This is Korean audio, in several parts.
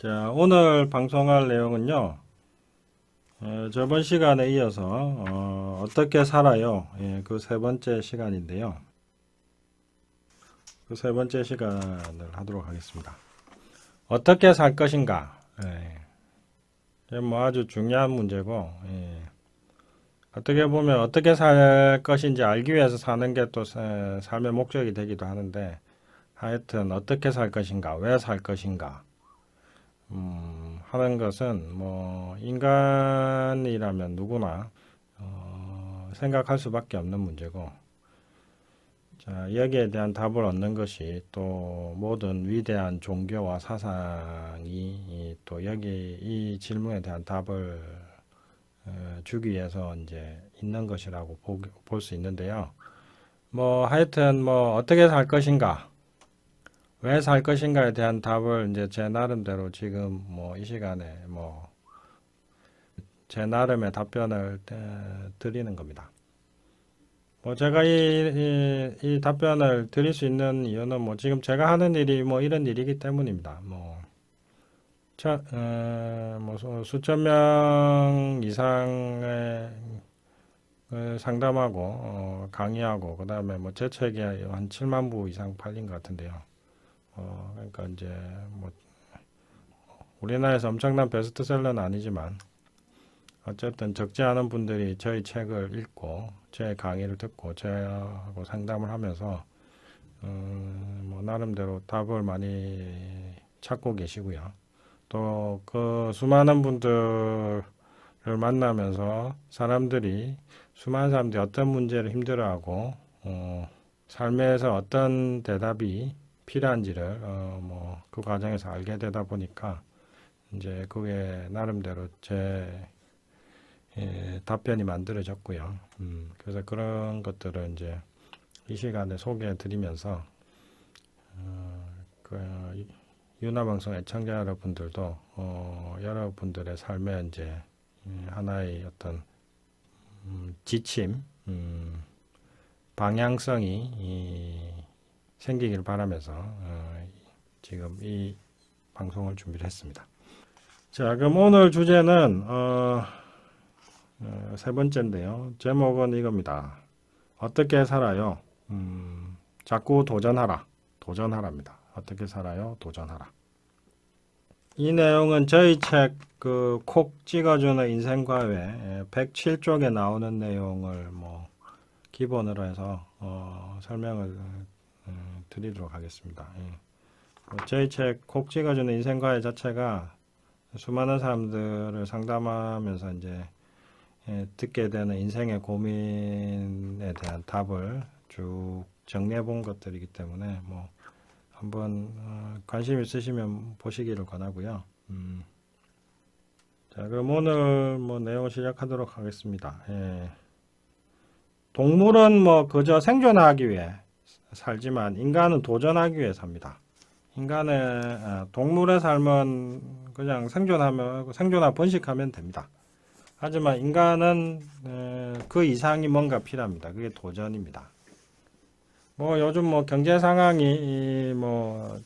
자, 오늘 방송할 내용은요, 저번 시간에 이어서, 어떻게 살아요? 예, 그 세 번째 시간인데요. 그 세 번째 시간을 하도록 하겠습니다. 어떻게 살 것인가? 예, 이게 뭐 아주 중요한 문제고, 예, 어떻게 보면 어떻게 살 것인지 알기 위해서 사는 게 또 삶의 목적이 되기도 하는데, 하여튼 어떻게 살 것인가? 왜 살 것인가? 하는 것은 뭐 인간이라면 누구나 생각할 수밖에 없는 문제고, 자, 여기에 대한 답을 얻는 것이 또 모든 위대한 종교와 사상이 또 여기 이 질문에 대한 답을 주기 위해서 이제 있는 것이라고 볼 수 있는데요. 뭐 하여튼 뭐 어떻게 살 것인가, 왜 살 것인가에 대한 답을 이제 제 나름대로 지금 뭐 이 시간에 뭐 제 나름의 답변을 드리는 겁니다. 뭐 제가 이 답변을 드릴 수 있는 이유는 뭐 지금 제가 하는 일이 뭐 이런 일이기 때문입니다. 뭐, 수천 명 이상의 상담하고 강의하고 그다음에 뭐 제 책이 한 7만 부 이상 팔린 것 같은데요. 그러니까 이제 뭐 우리나라에서 엄청난 베스트셀러는 아니지만 어쨌든 적지 않은 분들이 저희 책을 읽고 제 강의를 듣고 저하고 상담을 하면서 뭐 나름대로 답을 많이 찾고 계시고요. 또 그 수많은 분들을 만나면서 수많은 사람들이 어떤 문제를 힘들어하고 삶에서 어떤 대답이 필요한지를 뭐 그 과정에서 알게 되다 보니까 이제 그게 나름대로 제 답변이 만들어졌고요. 그래서 그런 것들을 이제 이 시간에 소개해 드리면서 그 유나방송 애청자 여러분들도 여러분들의 삶에 이제 하나의 어떤 지침, 방향성이 생기길 바라면서 지금 이 방송을 준비를 했습니다. 자, 그럼 오늘 주제는 세 번째인데요. 제목은 이겁니다. 어떻게 살아요? 자꾸 도전하라. 도전하랍니다. 어떻게 살아요? 도전하라. 이 내용은 저희 책 그 콕 찍어주는 인생과외 107쪽에 나오는 내용을 뭐 기본으로 해서 설명을 드리도록 하겠습니다. 저희 책 콕 찍어주는 인생과외 자체가 수많은 사람들을 상담하면서 이제 듣게 되는 인생의 고민에 대한 답을 쭉 정리해 본 것들이기 때문에 뭐 한번 관심 있으시면 보시기를 권하고요. 자, 그럼 오늘 뭐 내용 시작하도록 하겠습니다. 동물은 뭐 그저 생존하기 위해 살지만 인간은 도전하기 위해 삽니다. 동물의 삶은 그냥 생존하고 번식하면 됩니다. 하지만 인간은 그 이상이 뭔가 필요합니다. 그게 도전입니다. 뭐 요즘 뭐 경제 상황이 뭐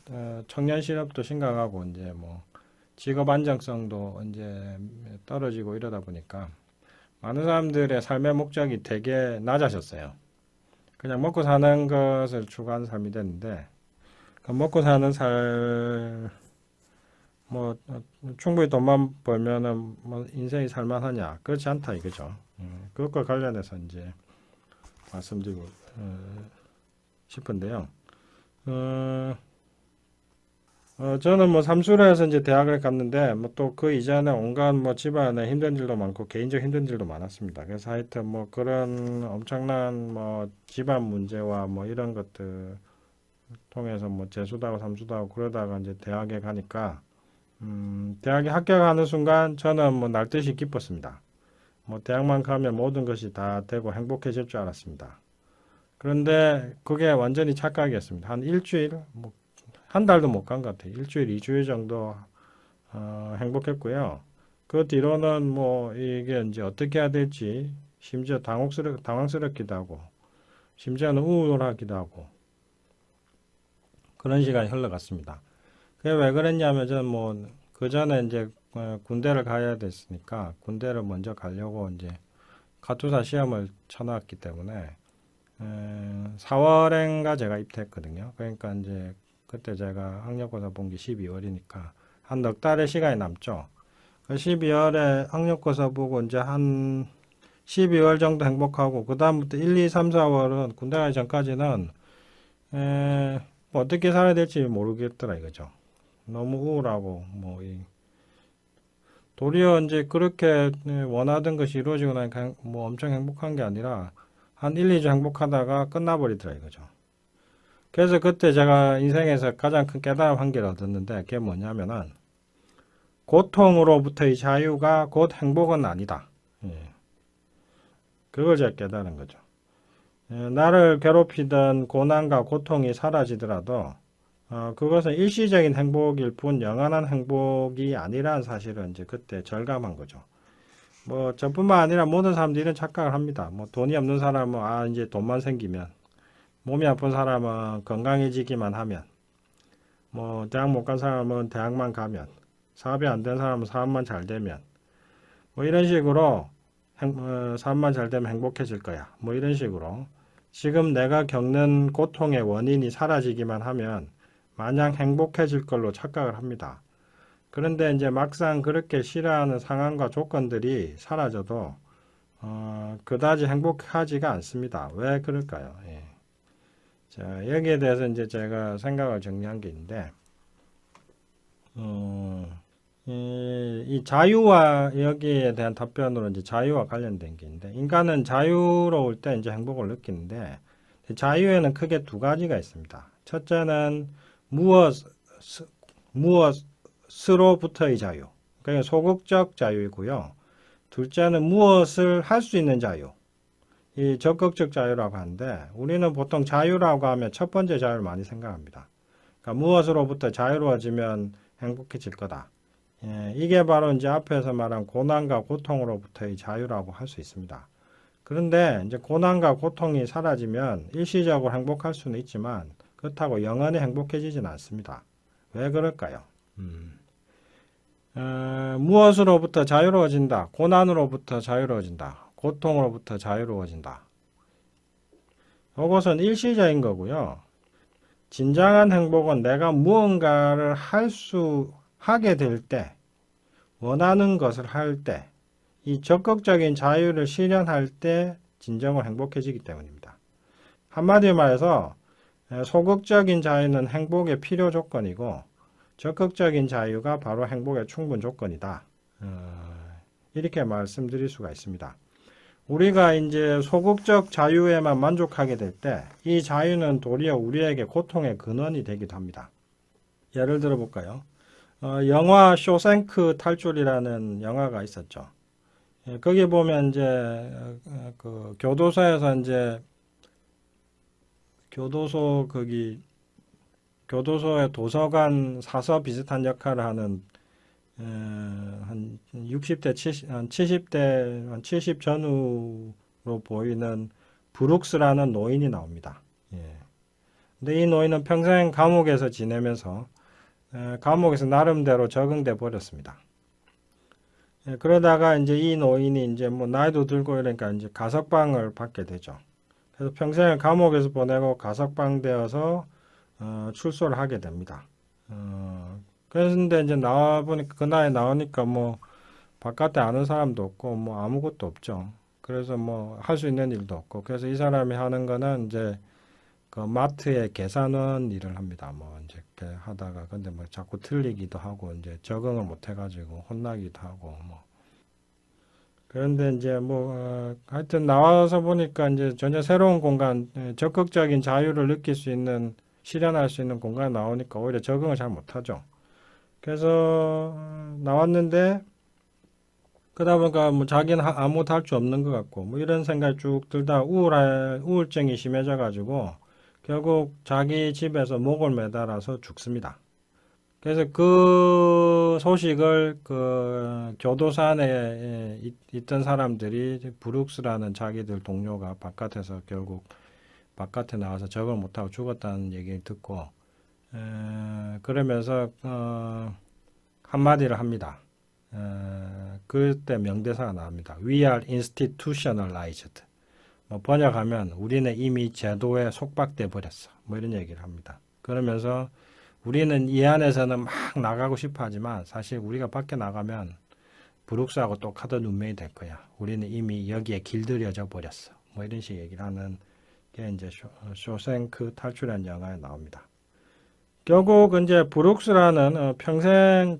청년 실업도 심각하고 이제 뭐 직업 안정성도 이제 떨어지고 이러다 보니까 많은 사람들의 삶의 목적이 되게 낮아졌어요. 그냥 먹고 사는 것을 추구하는 삶이 됐는데 그 먹고 사는 뭐 충분히 돈만 벌면은 뭐 인생이 살만하냐? 그렇지 않다 이거죠. 그것과 관련해서 이제 말씀드리고 싶은데요. 저는 뭐 삼수를 해서 이제 대학을 갔는데 뭐 또 그 이전에 온갖 뭐 집안에 힘든 일도 많고 개인적 힘든 일도 많았습니다. 그래서 하여튼 뭐 그런 엄청난 뭐 집안 문제와 뭐 이런 것들 통해서 뭐 재수도 하고 삼수도 하고 그러다가 이제 대학에 가니까 대학에 합격하는 순간 저는 뭐 날듯이 기뻤습니다. 뭐 대학만 가면 모든 것이 다 되고 행복해질 줄 알았습니다. 그런데 그게 완전히 착각이었습니다. 한 일주일, 뭐 한 달도 못 간 것 같아요. 일주일, 2주일 정도 행복했고요. 그 뒤로는 뭐 이게 이제 어떻게 해야 될지 심지어 당황스럽기도 하고 심지어는 우울하기도 하고 그런 시간이 흘러갔습니다. 그게 왜 그랬냐면 저는 뭐 그 전에 이제 군대를 가야 됐으니까 군대를 먼저 가려고 이제 카투사 시험을 쳐놨기 때문에 4월엔가 제가 입대했거든요. 그러니까 이제 그때 제가 학력고사 본 게 12월이니까 한 넉 달의 시간이 남죠. 12월에 학력고사 보고 이제 한 12월 정도 행복하고 그 다음부터 1, 2, 3, 4월은 군대 가기 전까지는 뭐 어떻게 살아야 될지 모르겠더라 이거죠. 너무 우울하고 도리어 이제 그렇게 원하던 것이 이루어지고 나니까 뭐 엄청 행복한 게 아니라 한 1, 2주 행복하다가 끝나버리더라 이거죠. 그래서 그때 제가 인생에서 가장 큰 깨달음 한 개를 얻었는데 그게 뭐냐면은 고통으로부터의 자유가 곧 행복은 아니다. 예. 그걸 제가 깨달은 거죠. 나를 괴롭히던 고난과 고통이 사라지더라도 그것은 일시적인 행복일 뿐 영원한 행복이 아니라는 사실을 이제 그때 절감한 거죠. 뭐 저뿐만 아니라 모든 사람들이 이런 착각을 합니다. 뭐 돈이 없는 사람은 이제 돈만 생기면, 몸이 아픈 사람은 건강해지기만 하면, 뭐 대학 못 간 사람은 대학만 가면, 사업이 안 된 사람은 사업만 잘 되면, 뭐 이런 식으로 사업만 잘 되면 행복해질 거야. 뭐 이런 식으로 지금 내가 겪는 고통의 원인이 사라지기만 하면 마냥 행복해질 걸로 착각을 합니다. 그런데 이제 막상 그렇게 싫어하는 상황과 조건들이 사라져도 그다지 행복하지가 않습니다. 왜 그럴까요? 예. 자, 여기에 대해서 이제 제가 생각을 정리한 게 있는데 이 자유와 여기에 대한 답변으로 이제 자유와 관련된 게 있는데 인간은 자유로울 때 이제 행복을 느끼는데 자유에는 크게 두 가지가 있습니다. 첫째는 무엇으로부터의 자유, 그러니까 소극적 자유이고요. 둘째는 무엇을 할 수 있는 자유, 이 적극적 자유라고 하는데 우리는 보통 자유라고 하면 첫 번째 자유를 많이 생각합니다. 그러니까 무엇으로부터 자유로워지면 행복해질 거다. 예, 이게 바로 이제 앞에서 말한 고난과 고통으로부터의 자유라고 할 수 있습니다. 그런데 이제 고난과 고통이 사라지면 일시적으로 행복할 수는 있지만 그렇다고 영원히 행복해지지는 않습니다. 왜 그럴까요? 무엇으로부터 자유로워진다. 고난으로부터 자유로워진다. 고통으로부터 자유로워진다. 이것은 일시적인 거고요. 진정한 행복은 내가 무언가를 하게 될 때, 원하는 것을 할 때, 이 적극적인 자유를 실현할 때 진정으로 행복해지기 때문입니다. 한마디로 말해서 소극적인 자유는 행복의 필요 조건이고 적극적인 자유가 바로 행복의 충분 조건이다. 이렇게 말씀드릴 수가 있습니다. 우리가 이제 소극적 자유에만 만족하게 될 때 이 자유는 도리어 우리에게 고통의 근원이 되기도 합니다. 예를 들어 볼까요? 영화 쇼생크 탈출이라는 영화가 있었죠. 거기 보면 이제 그 교도소에서 이제 교도소의 도서관 사서 비슷한 역할을 하는 한 60대, 70대, 한 70 전후로 보이는 브룩스라는 노인이 나옵니다. 예. 근데 이 노인은 평생 감옥에서 지내면서 감옥에서 나름대로 적응돼 버렸습니다. 예, 그러다가 이제 이 노인이 이제 뭐 나이도 들고 이러니까 이제 가석방을 받게 되죠. 그래서 평생을 감옥에서 보내고 가석방 되어서 출소를 하게 됩니다. 그런데 이제 나와보니까 그 나이에 나오니까 뭐 바깥에 아는 사람도 없고 뭐 아무것도 없죠. 그래서 뭐 할 수 있는 일도 없고 그래서 이 사람이 하는 거는 이제 그 마트에 계산원 일을 합니다. 뭐 이제 이렇게 하다가 근데 뭐 자꾸 틀리기도 하고 이제 적응을 못 해가지고 혼나기도 하고 뭐 그런데 이제 뭐 하여튼 나와서 보니까 이제 전혀 새로운 공간, 적극적인 자유를 느낄 수 있는 실현할 수 있는 공간에 나오니까 오히려 적응을 잘 못하죠. 그래서 나왔는데 그러다 보니까 뭐 자기는 아무것도 할 수 없는 것 같고 뭐 이런 생각이 쭉 들다 우울증이 심해져 가지고 결국 자기 집에서 목을 매달아서 죽습니다. 그래서 그 소식을 그 교도소 안에 있던 사람들이 브룩스라는 자기들 동료가 바깥에서 결국 바깥에 나와서 적응을 못하고 죽었다는 얘기를 듣고 그러면서 한마디를 합니다. 그때 명대사가 나옵니다. We are institutionalized. 뭐 번역하면 우리는 이미 제도에 속박돼 버렸어. 뭐 이런 얘기를 합니다. 그러면서 우리는 이 안에서는 막 나가고 싶어 하지만 사실 우리가 밖에 나가면 브룩스하고 똑같은 운명이 될 거야. 우리는 이미 여기에 길들여져 버렸어. 뭐 이런 식의 얘기를 하는 게 이제 쇼생크 탈출한 영화에 나옵니다. 결국 이제 브룩스라는 평생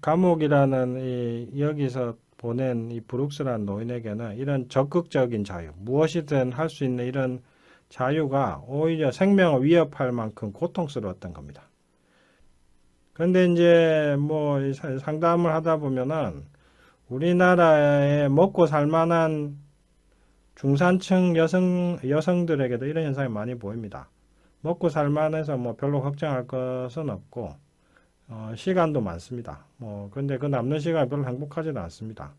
감옥이라는 여기서 보낸 이 브룩스라는 노인에게는 이런 적극적인 자유, 무엇이든 할 수 있는 이런 자유가 오히려 생명을 위협할 만큼 고통스러웠던 겁니다. 그런데 이제 뭐 상담을 하다 보면은 우리나라에 먹고 살만한 중산층 여성들에게도 이런 현상이 많이 보입니다. 먹고 살만해서 뭐 별로 걱정할 것은 없고 시간도 많습니다. 근데 그 남는 시간이 별로 행복하지도 않습니다.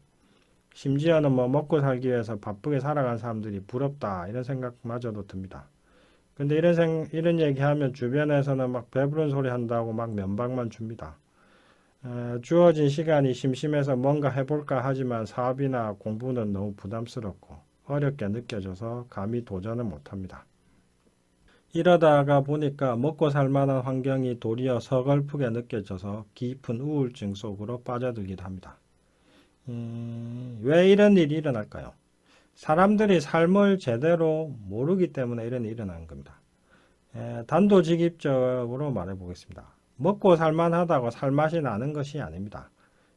심지어는 뭐 먹고 살기 위해서 바쁘게 살아간 사람들이 부럽다 이런 생각마저도 듭니다. 근데 이런 얘기하면 주변에서는 막 배부른 소리 한다고 막 면박만 줍니다. 주어진 시간이 심심해서 뭔가 해볼까 하지만 사업이나 공부는 너무 부담스럽고 어렵게 느껴져서 감히 도전을 못합니다. 이러다가 보니까 먹고 살만한 환경이 도리어 서글프게 느껴져서 깊은 우울증 속으로 빠져들기도 합니다. 왜 이런 일이 일어날까요? 사람들이 삶을 제대로 모르기 때문에 이런 일이 일어나는 겁니다. 단도직입적으로 말해보겠습니다. 먹고 살만하다고 살맛이 나는 것이 아닙니다.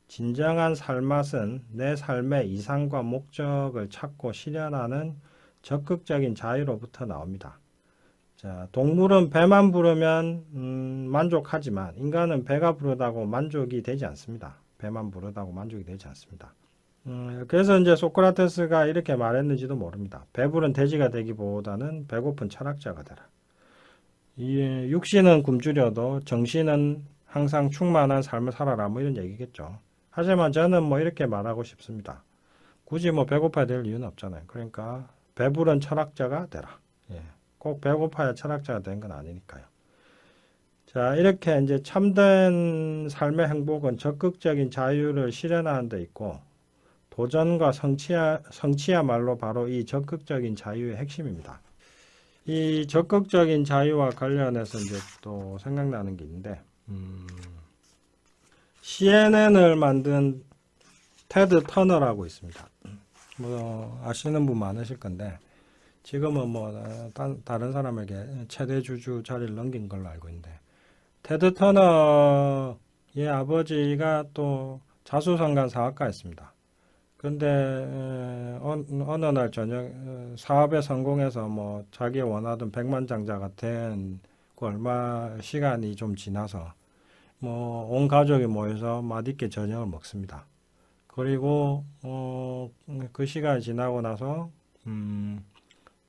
진정한 살맛은 내 삶의 이상과 목적을 찾고 실현하는 적극적인 자유로부터 나옵니다. 자, 동물은 배만 부르면 만족하지만 인간은 배가 부르다고 만족이 되지 않습니다. 배만 부르다고 만족이 되지 않습니다. 그래서 이제 소크라테스가 이렇게 말했는지도 모릅니다. 배부른 돼지가 되기보다는 배고픈 철학자가 되라. 육신은 굶주려도 정신은 항상 충만한 삶을 살아라. 뭐 이런 얘기겠죠. 하지만 저는 뭐 이렇게 말하고 싶습니다. 굳이 뭐 배고파야 될 이유는 없잖아요. 그러니까 배부른 철학자가 되라. 꼭 배고파야 철학자가 된 건 아니니까요. 자, 이렇게 이제 참된 삶의 행복은 적극적인 자유를 실현하는 데 있고 도전과 성취야말로 바로 이 적극적인 자유의 핵심입니다. 이 적극적인 자유와 관련해서 이제 또 생각나는 게 있는데, CNN을 만든 테드 터너라고 있습니다. 뭐 아시는 분 많으실 건데 지금은 뭐 다른 사람에게 최대 주주 자리를 넘긴 걸로 알고 있는데, 테드 터너의 아버지가 또 자수성가 사학가였습니다. 근데 어느 날 저녁 사업에 성공해서 뭐 자기 원하던 백만장자가 된 그 얼마 시간이 좀 지나서 뭐 온 가족이 모여서 맛있게 저녁을 먹습니다. 그리고 그 시간이 지나고 나서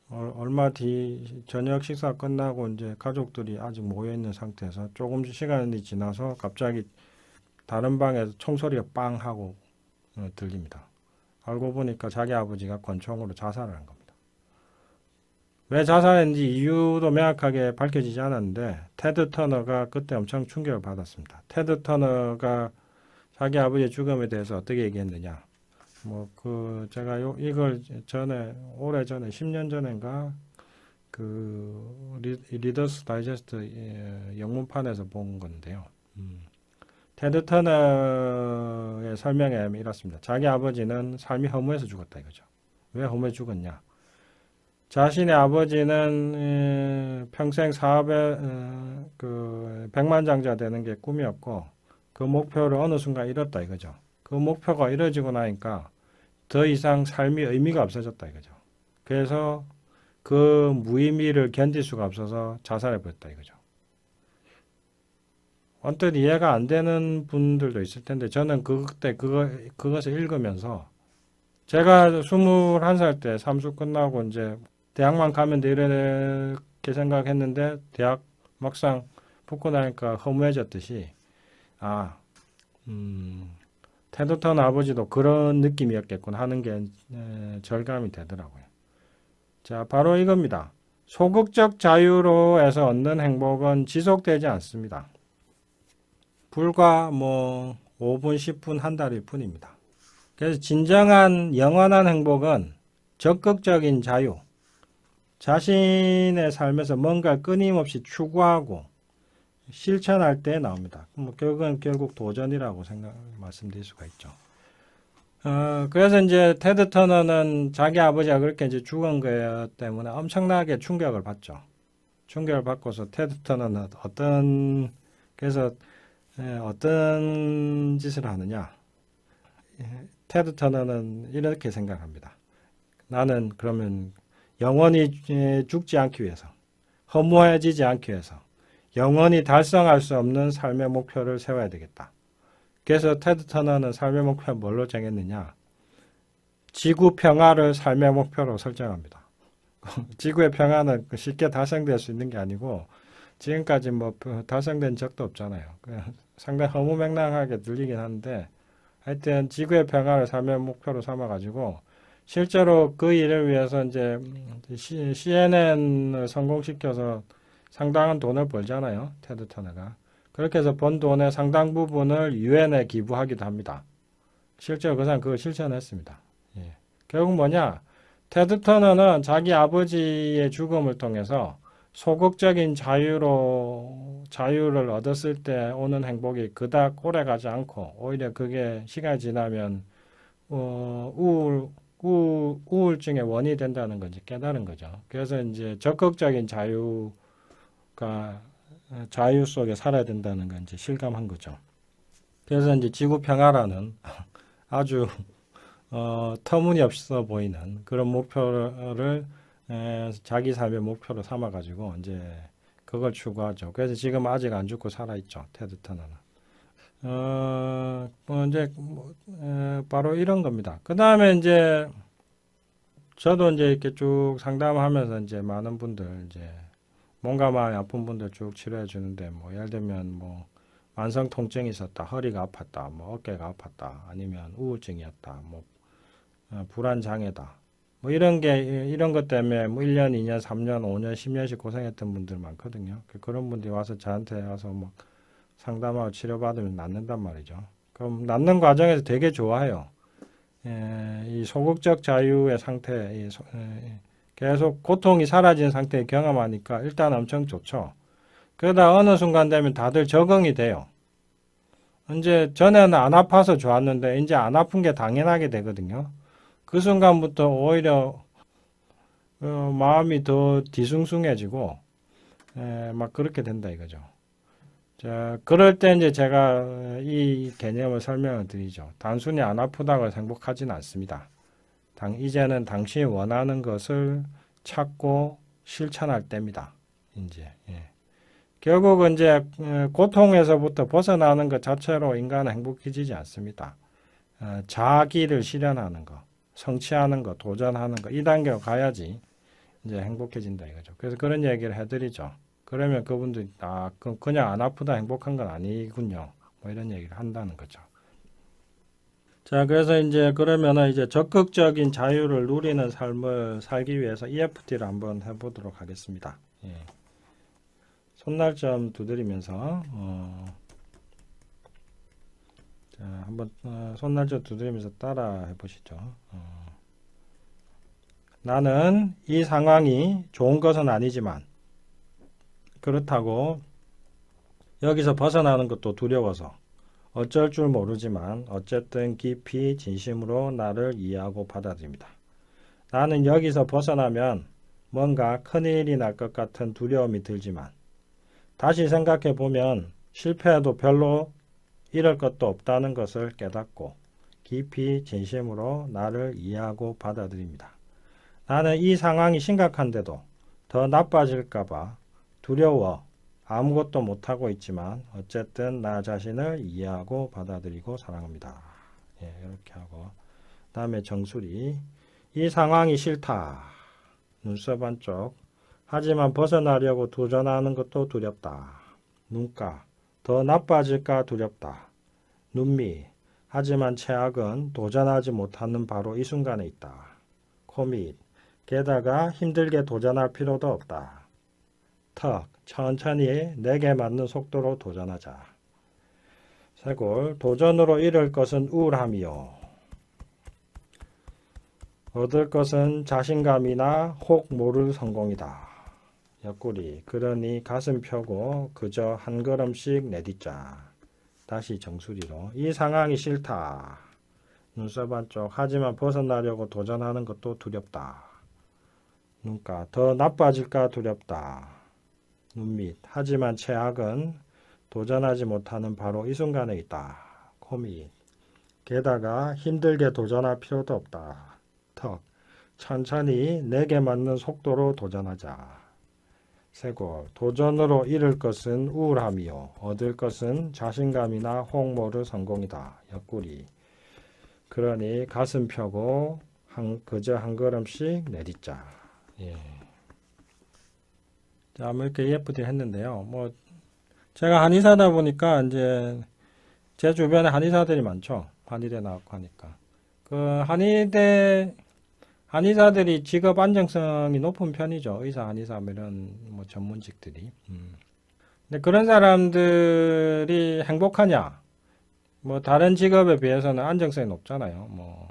얼마 뒤 저녁 식사 끝나고 이제 가족들이 아직 모여 있는 상태에서 조금 시간이 지나서 갑자기 다른 방에서 총소리가 빵 하고 들립니다. 알고 보니까 자기 아버지가 권총으로 자살을 한 겁니다. 왜 자살했는지 이유도 명확하게 밝혀지지 않았는데 테드 터너가 그때 엄청 충격을 받았습니다. 테드 터너가 자기 아버지의 죽음에 대해서 어떻게 얘기했느냐. 제가 이걸 오래전에 10년 전인가 리더스 다이제스트 영문판에서 본 건데요. 테드 터너의 설명에 이렇습니다. 자기 아버지는 삶이 허무해서 죽었다 이거죠. 왜 허무해 죽었냐? 자신의 아버지는 평생 사업에 백만장자 되는 게 꿈이었고 그 목표를 어느 순간 잃었다 이거죠. 그 목표가 이루어지고 나니까 더 이상 삶이 의미가 없어졌다 이거죠. 그래서 그 무의미를 견딜 수가 없어서 자살해 버렸다 이거죠. 언뜻 이해가 안 되는 분들도 있을 텐데 저는 그때 그것을 읽으면서 제가 21살 때 삼수 끝나고 이제 대학만 가면 돼 이렇게 생각했는데 대학 막상 붙고 나니까 허무해졌듯이 테드 터너 아버지도 그런 느낌이었겠구나 하는 게 절감이 되더라고요. 자, 바로 이겁니다. 소극적 자유로 해서 얻는 행복은 지속되지 않습니다. 불과 5분, 10분, 한 달일 뿐입니다. 그래서 진정한 영원한 행복은 적극적인 자유, 자신의 삶에서 뭔가 끊임없이 추구하고 실천할 때 나옵니다. 뭐 결국 도전이라고 말씀드릴 수가 있죠. 그래서 이제 테드 터너는 자기 아버지가 그렇게 이제 죽은 거 때문에 엄청나게 충격을 받죠. 충격을 받고서 테드 터너는 그래서 어떤 짓을 하느냐. 테드 터너는 이렇게 생각합니다. 나는 그러면 영원히 죽지 않기 위해서, 허무해지지 않기 위해서 영원히 달성할 수 없는 삶의 목표를 세워야 되겠다. 그래서 테드 터너는 삶의 목표를 뭘로 정했느냐? 지구 평화를 삶의 목표로 설정합니다. 지구의 평화는 쉽게 달성될 수 있는 게 아니고 지금까지 뭐 달성된 적도 없잖아요. 상당히 허무맹랑하게 들리긴 하는데 하여튼 지구의 평화를 삶의 목표로 삼아가지고 실제로 그 일을 위해서 이제 CNN을 성공시켜서 상당한 돈을 벌잖아요. 테드 터너가. 그렇게 해서 번 돈의 상당 부분을 유엔에 기부하기도 합니다. 실제로 그 사람 그걸 실천했습니다. 예. 결국 뭐냐? 테드 터너는 자기 아버지의 죽음을 통해서 소극적인 자유를 얻었을 때 오는 행복이 그닥 오래 가지 않고 오히려 그게 시간이 지나면 우울증의 원인이 된다는 건지 깨달은 거죠. 그래서 이제 적극적인 자유 속에 살아야 된다는 건 이제 실감한 거죠. 그래서 이제 지구 평화라는 아주 터무니없어 보이는 그런 목표를 자기 삶의 목표로 삼아가지고 이제 그걸 추구하죠. 그래서 지금 아직 안 죽고 살아있죠. 테드 터너는. 바로 이런 겁니다. 그 다음에 이제 저도 이제 이렇게 쭉 상담하면서 이제 많은 분들 이제 몸과 마음이 아픈 분들 쭉 치료해 주는데 뭐 예를 들면 뭐 만성 통증이 있었다, 허리가 아팠다, 뭐 어깨가 아팠다, 아니면 우울증이었다, 뭐 불안 장애다, 뭐 이런 것 때문에 뭐 1년, 2년, 3년, 5년, 10년씩 고생했던 분들 많거든요. 그런 분들이 와서 저한테 와서 막 상담하고 치료받으면 낫는단 말이죠. 그럼 낫는 과정에서 되게 좋아해요. 이 소극적 자유의 상태, 계속 고통이 사라진 상태에 경험하니까 일단 엄청 좋죠. 그러다 어느 순간 되면 다들 적응이 돼요. 이제 전에는 안 아파서 좋았는데 이제 안 아픈 게 당연하게 되거든요. 그 순간부터 오히려 마음이 더 뒤숭숭해지고 막 그렇게 된다 이거죠. 자, 그럴 때 이제 제가 이 개념을 설명을 드리죠. 단순히 안 아프다고 해서 행복하지는 않습니다. 이제는 당신이 원하는 것을 찾고 실천할 때입니다. 이제 결국은 이제 고통에서부터 벗어나는 것 자체로 인간은 행복해지지 않습니다. 자기를 실현하는 것, 성취하는 것, 도전하는 것, 이 단계로 가야지 이제 행복해진다 이거죠. 그래서 그런 얘기를 해드리죠. 그러면 그분들이 그냥 안 아프다 행복한 건 아니군요. 뭐 이런 얘기를 한다는 거죠. 자, 그래서 이제 그러면은 이제 적극적인 자유를 누리는 삶을 살기 위해서 EFT를 한번 해보도록 하겠습니다. 예. 손날 좀 두드리면서 자, 한번 손날 좀 두드리면서 따라 해보시죠. 나는 이 상황이 좋은 것은 아니지만 그렇다고 여기서 벗어나는 것도 두려워서 어쩔 줄 모르지만 어쨌든 깊이 진심으로 나를 이해하고 받아들입니다. 나는 여기서 벗어나면 뭔가 큰일이 날 것 같은 두려움이 들지만 다시 생각해 보면 실패해도 별로 잃을 것도 없다는 것을 깨닫고 깊이 진심으로 나를 이해하고 받아들입니다. 나는 이 상황이 심각한데도 더 나빠질까봐 두려워 아무것도 못하고 있지만 어쨌든 나 자신을 이해하고 받아들이고 사랑합니다. 예, 이렇게 하고 다음에 정수리 이 상황이 싫다. 눈썹 안쪽 하지만 벗어나려고 도전하는 것도 두렵다. 눈가 더 나빠질까 두렵다. 눈밑 하지만 최악은 도전하지 못하는 바로 이 순간에 있다. 코밑 게다가 힘들게 도전할 필요도 없다. 턱 천천히 내게 맞는 속도로 도전하자. 쇄골 도전으로 이룰 것은 우울함이요 얻을 것은 자신감이나 혹 모를 성공이다. 옆구리 그러니 가슴 펴고 그저 한 걸음씩 내딛자. 다시 정수리로 이 상황이 싫다. 눈썹 안쪽 하지만 벗어나려고 도전하는 것도 두렵다. 눈가 더 나빠질까 두렵다. 눈밑 하지만 최악은 도전하지 못하는 바로 이 순간에 있다. 코밑 게다가 힘들게 도전할 필요도 없다. 턱 천천히 내게 맞는 속도로 도전하자. 쇄골 도전으로 이룰 것은 우울함이요 얻을 것은 자신감이나 혹 모를 성공이다. 옆구리 그러니 가슴 펴고 그저 한 걸음씩 내딛자. 예. 자, 뭐 이렇게 EFT 했는데요. 뭐 제가 한의사다 보니까 이제 제 주변에 한의사들이 많죠. 한의대 나왔고 하니까 그 한의사들이 직업 안정성이 높은 편이죠. 의사, 한의사 이런 뭐 전문직들이. 근데 그런 사람들이 행복하냐? 뭐 다른 직업에 비해서는 안정성이 높잖아요. 뭐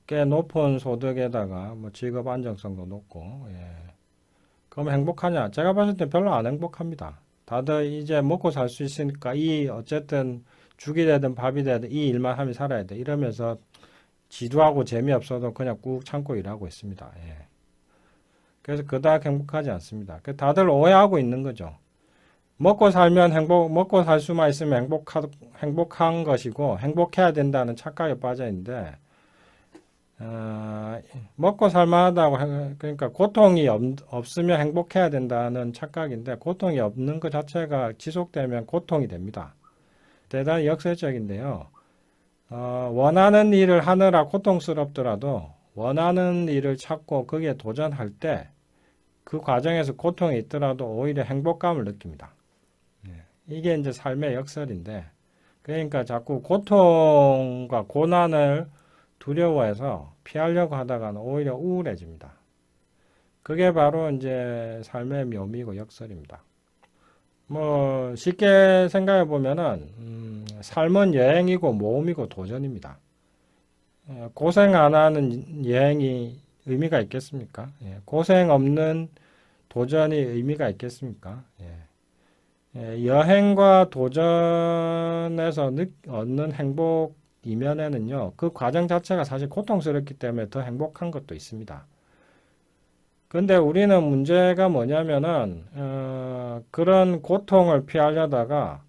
꽤 높은 소득에다가 뭐 직업 안정성도 높고. 예. 그럼 행복하냐? 제가 봤을 때 별로 안 행복합니다. 다들 이제 먹고 살 수 있으니까 어쨌든 죽이 되든 밥이 되든 이 일만 하면 살아야 돼. 이러면서 지루하고 재미없어도 그냥 꾹 참고 일하고 있습니다. 예. 그래서 그닥 행복하지 않습니다. 다들 오해하고 있는 거죠. 먹고 살면 먹고 살 수만 있으면 행복한 것이고 행복해야 된다는 착각에 빠져 있는데, 먹고 살만하다고 그러니까 고통이 없으면 행복해야 된다는 착각인데 고통이 없는 것 자체가 지속되면 고통이 됩니다. 대단히 역설적인데요. 원하는 일을 하느라 고통스럽더라도 원하는 일을 찾고 거기에 도전할 때 그 과정에서 고통이 있더라도 오히려 행복감을 느낍니다. 이게 이제 삶의 역설인데, 그러니까 자꾸 고통과 고난을 두려워해서 피하려고 하다가는 오히려 우울해집니다. 그게 바로 이제 삶의 묘미고 역설입니다. 뭐 쉽게 생각해 보면은 삶은 여행이고 모험이고 도전입니다. 고생 안 하는 여행이 의미가 있겠습니까? 예, 고생 없는 도전이 의미가 있겠습니까? 예, 여행과 도전에서 얻는 행복 이면에는요, 그 과정 자체가 사실 고통스럽기 때문에 더 행복한 것도 있습니다. 근데 우리는 문제가 뭐냐면은 그런 고통을 피하려다가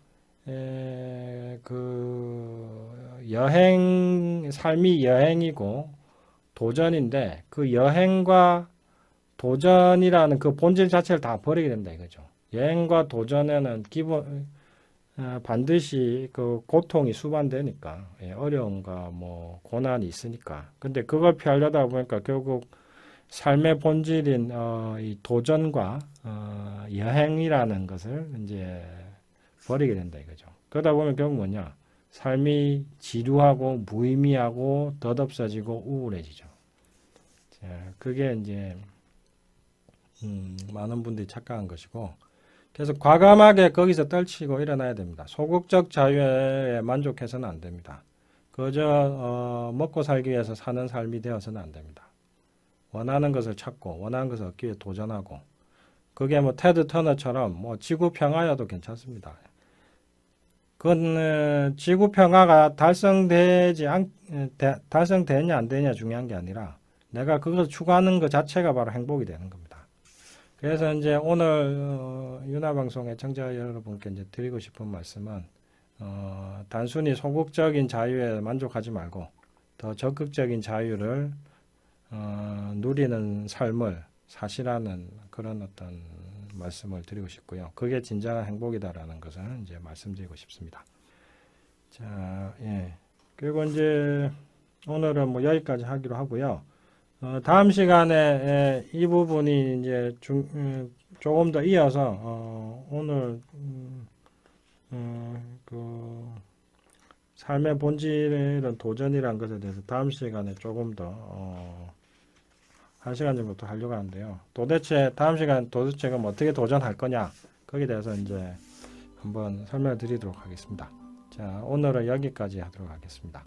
삶이 여행이고 도전인데 그 여행과 도전이라는 그 본질 자체를 다 버리게 된다 이거죠. 여행과 도전에는 반드시 그 고통이 수반되니까, 어려움과 뭐 고난이 있으니까. 근데 그걸 피하려다 보니까 결국 삶의 본질인 이 도전과 여행이라는 것을 이제 버리게 된다 이거죠. 그러다 보면 결국 뭐냐? 삶이 지루하고 무의미하고 덧없어지고 우울해지죠. 자, 그게 이제 많은 분들이 착각한 것이고, 그래서 과감하게 거기서 떨치고 일어나야 됩니다. 소극적 자유에 만족해서는 안 됩니다. 그저 먹고 살기 위해서 사는 삶이 되어서는 안 됩니다. 원하는 것을 찾고 원하는 것을 얻기 위해 도전하고, 그게 뭐 테드 터너처럼 뭐 지구 평화여도 괜찮습니다. 그건 지구 평화가 달성되냐 안 되냐 중요한 게 아니라 내가 그것을 추구하는 것 자체가 바로 행복이 되는 겁니다. 그래서 이제 오늘 윤화방송의 청자 여러분께 이제 드리고 싶은 말씀은 단순히 소극적인 자유에 만족하지 말고 더 적극적인 자유를 누리는 삶을 사실하는 그런 어떤 말씀을 드리고 싶고요. 그게 진정한 행복이다라는 것을 이제 말씀드리고 싶습니다. 자, 예. 그리고 이제 오늘은 뭐 여기까지 하기로 하고요. 다음 시간에 이 부분이 이제 조금 더 이어서 오늘 그 삶의 본질의 이런 도전이라는 것에 대해서 다음 시간에 조금 더 1시간 정도 또 하려고 하는데요. 다음 시간 도대체 그럼 어떻게 도전할 거냐? 거기에 대해서 이제 한번 설명을 드리도록 하겠습니다. 자, 오늘은 여기까지 하도록 하겠습니다.